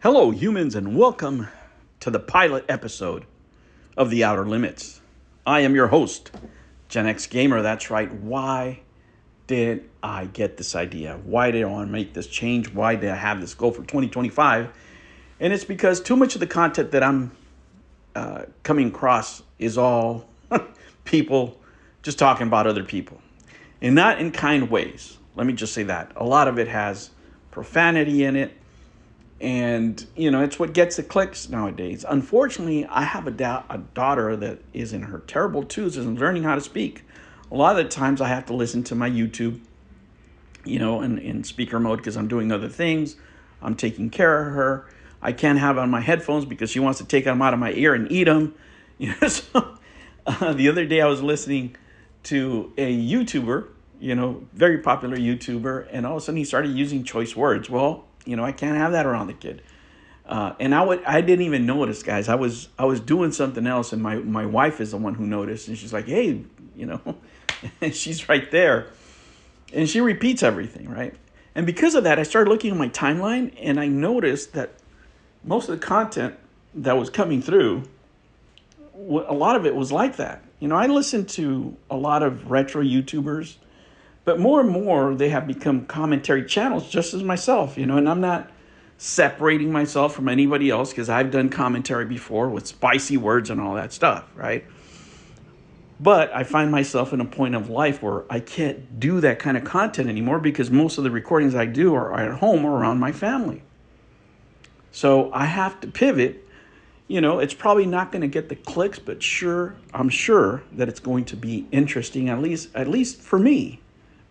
Hello, humans, and welcome to the pilot episode of The Outer Limits. I am your host, Gen X Gamer. That's right. Why did I get this idea? Why did I want to make this change? Why did I have this goal for 2025? And it's because too much of the content that I'm coming across is all people just talking about other people, and not in kind ways. Let me just say that. A lot of it has profanity in it. And, it's what gets the clicks nowadays. Unfortunately, I have a daughter that is in her terrible twos and learning how to speak. A lot of the times I have to listen to my YouTube, in speaker mode because I'm doing other things. I'm taking care of her. I can't have on my headphones because she wants to take them out of my ear and eat them. The other day I was listening to a YouTuber, very popular YouTuber, and all of a sudden he started using choice words. Well, I can't have that around the kid. And I didn't even notice, guys. I was doing something else, and my wife is the one who noticed, and she's like, hey, and she's right there. And she repeats everything, right? And because of that, I started looking at my timeline, and I noticed that most of the content that was coming through, a lot of it was like that. I listen to a lot of retro YouTubers, but more and more, they have become commentary channels, just as myself, and I'm not separating myself from anybody else because I've done commentary before with spicy words and all that stuff, right? But I find myself in a point of life where I can't do that kind of content anymore because most of the recordings I do are at home or around my family. So I have to pivot. It's probably not going to get the clicks, but I'm sure that it's going to be interesting, at least for me.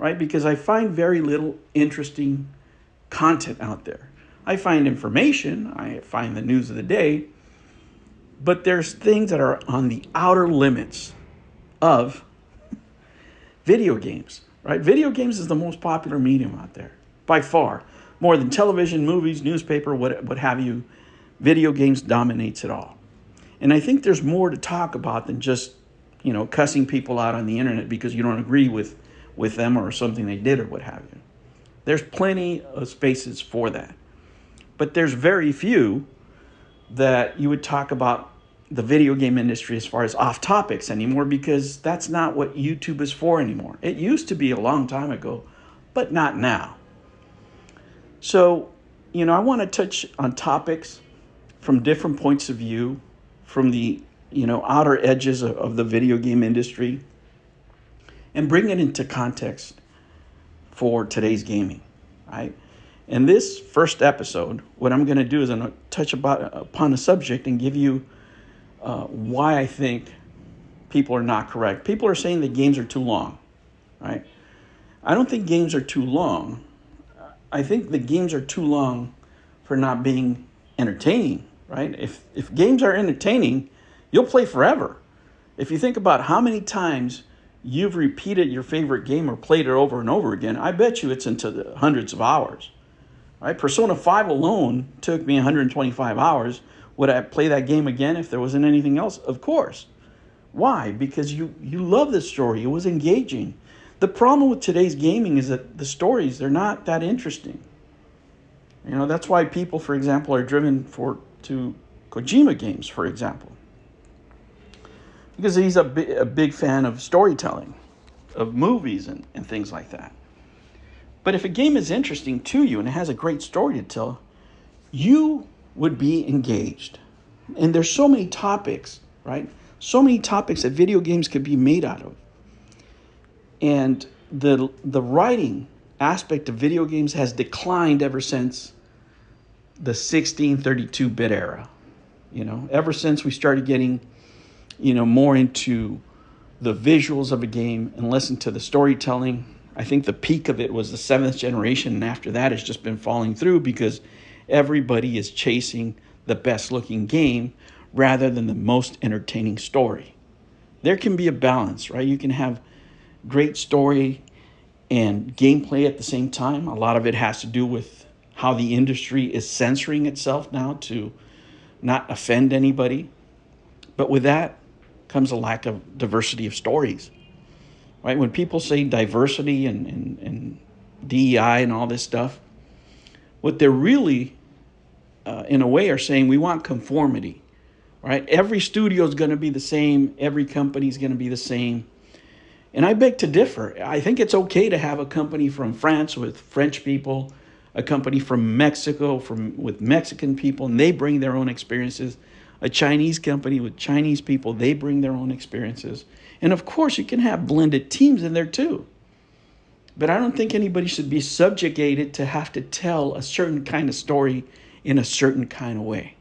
Right? Because I find very little interesting content out there. I find information, I find the news of the day, but there's things that are on the outer limits of video games, right? Video games is the most popular medium out there, by far. More than television, movies, newspaper, what have you, video games dominates it all. And I think there's more to talk about than just, cussing people out on the internet because you don't agree with them or something they did or what have you. There's plenty of spaces for that. But there's very few that you would talk about the video game industry as far as off topics anymore because that's not what YouTube is for anymore. It used to be a long time ago, but not now. So, I want to touch on topics from different points of view, from the, outer edges of the video game industry, and bring it into context for today's gaming, right? In this first episode, what I'm going to do is I'm going to touch upon a subject and give you why I think people are not correct. People are saying that games are too long, right? I don't think games are too long. I think the games are too long for not being entertaining, right? If games are entertaining, you'll play forever. If you think about how many times you've repeated your favorite game or played it over and over again, I bet you it's into the hundreds of hours. Right? Persona 5 alone took me 125 hours. Would I play that game again if there wasn't anything else? Of course. Why? Because you love the story. It was engaging. The problem with today's gaming is that the stories, they're not that interesting. That's why people, for example, are driven to Kojima games, for example. Because he's a big fan of storytelling, of movies and things like that. But if a game is interesting to you and it has a great story to tell, you would be engaged. And there's so many topics, right? So many topics that video games could be made out of. And the writing aspect of video games has declined ever since the 1632-bit era. Ever since we started getting more into the visuals of a game and less into the storytelling. I think the peak of it was the 7th generation, and after that it's just been falling through because everybody is chasing the best looking game rather than the most entertaining story. There can be a balance, right? You can have great story and gameplay at the same time. A lot of it has to do with how the industry is censoring itself now to not offend anybody. But with that comes a lack of diversity of stories, right? When people say diversity and DEI and all this stuff, what they're really in a way, are saying we want conformity, right? Every studio is going to be the same. Every company is going to be the same. And I beg to differ. I think it's okay to have a company from France with French people, a company from Mexico with Mexican people, and they bring their own experiences. A Chinese company with Chinese people, they bring their own experiences. And of course, you can have blended teams in there too. But I don't think anybody should be subjugated to have to tell a certain kind of story in a certain kind of way.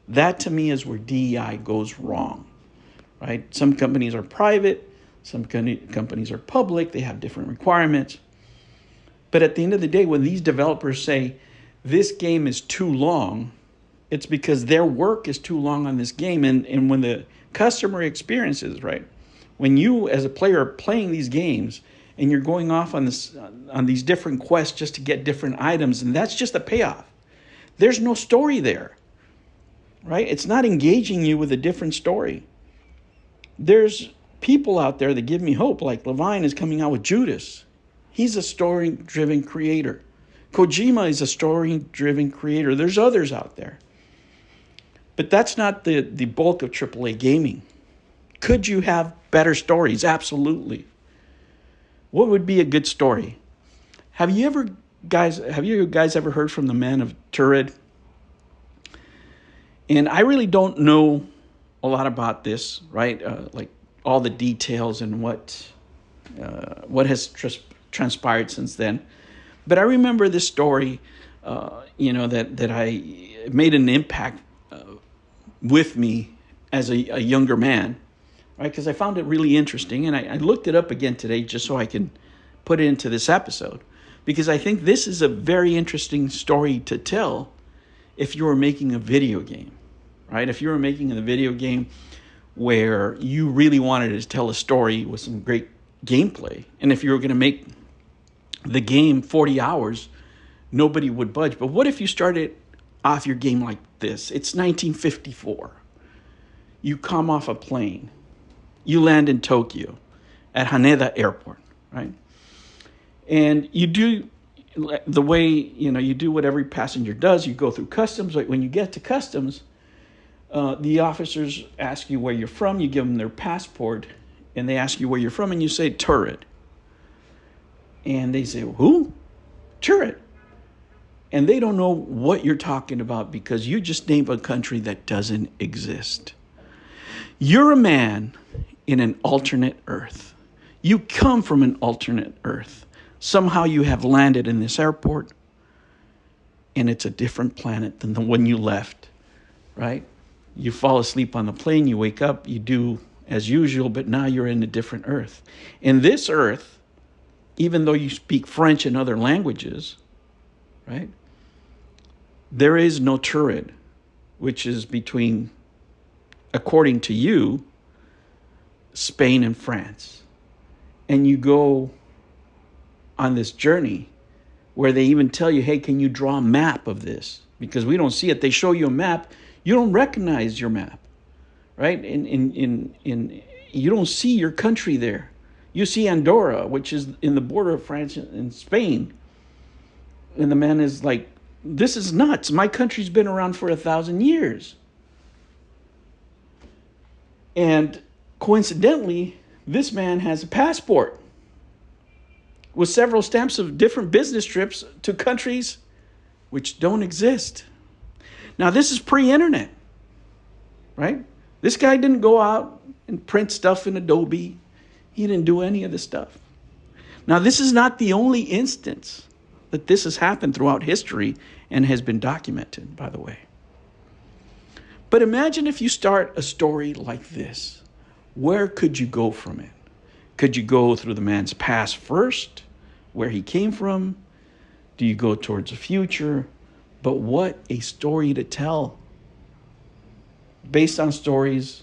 That to me is where DEI goes wrong, right? Some companies are private, some companies are public, they have different requirements. But at the end of the day, when these developers say this game is too long, it's because their work is too long on this game. And when the customer experiences, right? When you as a player are playing these games and you're going off on these different quests just to get different items, and that's just a payoff. There's no story there, right? It's not engaging you with a different story. There's people out there that give me hope, like Levine is coming out with Judas. He's a story-driven creator. Kojima is a story-driven creator. There's others out there. But that's not the bulk of AAA gaming. Could you have better stories? Absolutely. What would be a good story? Have you guys ever heard from the man of Taured? And I really don't know a lot about this, right? Like all the details and what has transpired since then. But I remember this story, that I made an impact with me as a younger man, right? Because I found it really interesting, and I looked it up again today just so I can put it into this episode, because I think this is a very interesting story to tell if you were making a video game, right? If you were making a video game where you really wanted to tell a story with some great gameplay, and if you were going to make the game 40 hours, nobody would budge. But what if you started off your game like this? It's 1954. You come off a plane. You land in Tokyo at Haneda Airport, right? And you do the way, you do what every passenger does. You go through customs. Like when you get to customs, the officers ask you where you're from. You give them their passport, and they ask you where you're from, and you say Taured. And they say, who? Taured. And they don't know what you're talking about because you just named a country that doesn't exist. You're a man in an alternate Earth. You come from an alternate Earth. Somehow you have landed in this airport, and it's a different planet than the one you left, right? You fall asleep on the plane, you wake up, you do as usual, but now you're in a different Earth. In this Earth, even though you speak French and other languages, right, there is no Taured, which is between, according to you, Spain and France. And you go on this journey where they even tell you, hey, can you draw a map of this? Because we don't see it. They show you a map. You don't recognize your map, right? In you don't see your country there. You see Andorra, which is in the border of France and Spain. And the man is like, this is nuts. My country's been around for 1,000 years. And coincidentally, this man has a passport with several stamps of different business trips to countries which don't exist. Now, this is pre-internet, right? This guy didn't go out and print stuff in Adobe. He didn't do any of this stuff. Now, this is not the only instance that this has happened throughout history and has been documented, by the way. But imagine if you start a story like this. Where could you go from it? Could you go through the man's past first, where he came from? Do you go towards the future? But what a story to tell. Based on stories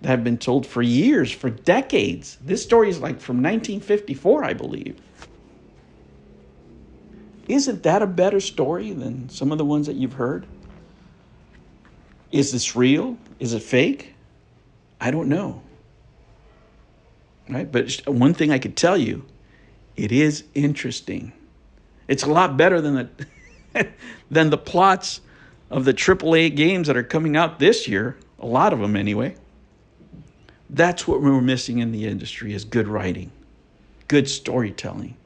that have been told for years, for decades. This story is like from 1954, I believe. Isn't that a better story than some of the ones that you've heard? Is this real? Is it fake? I don't know. Right? But one thing I could tell you, it is interesting. It's a lot better than the than the plots of the AAA games that are coming out this year, a lot of them anyway, that's what we're missing in the industry is good writing, good storytelling.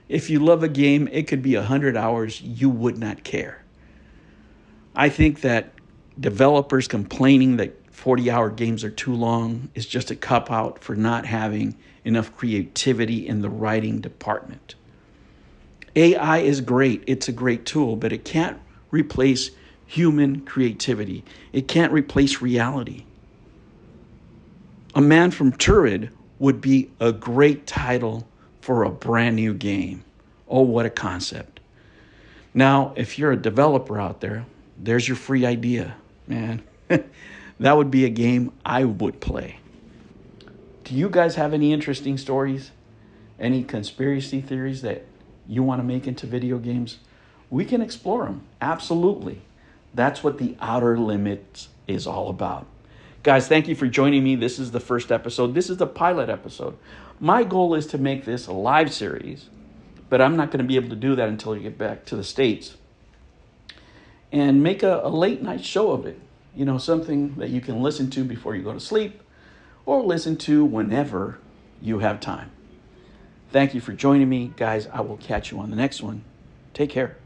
If you love a game, it could be 100 hours, you would not care. I think that developers complaining that 40-hour games are too long is just a cop-out for not having enough creativity in the writing department. AI is great. It's a great tool, but it can't replace human creativity. It can't replace reality. A Man from Taured would be a great title for a brand new game. Oh, what a concept. Now, if you're a developer out there, there's your free idea, man. That would be a game I would play. Do you guys have any interesting stories? Any conspiracy theories that you want to make into video games? We can explore them. Absolutely. That's what the Outer Limits is all about. Guys, thank you for joining me. This is the first episode. This is the pilot episode. My goal is to make this a live series, but I'm not going to be able to do that until you get back to the States. And make a late night show of it. You know, something that you can listen to before you go to sleep or listen to whenever you have time. Thank you for joining me, guys. I will catch you on the next one. Take care.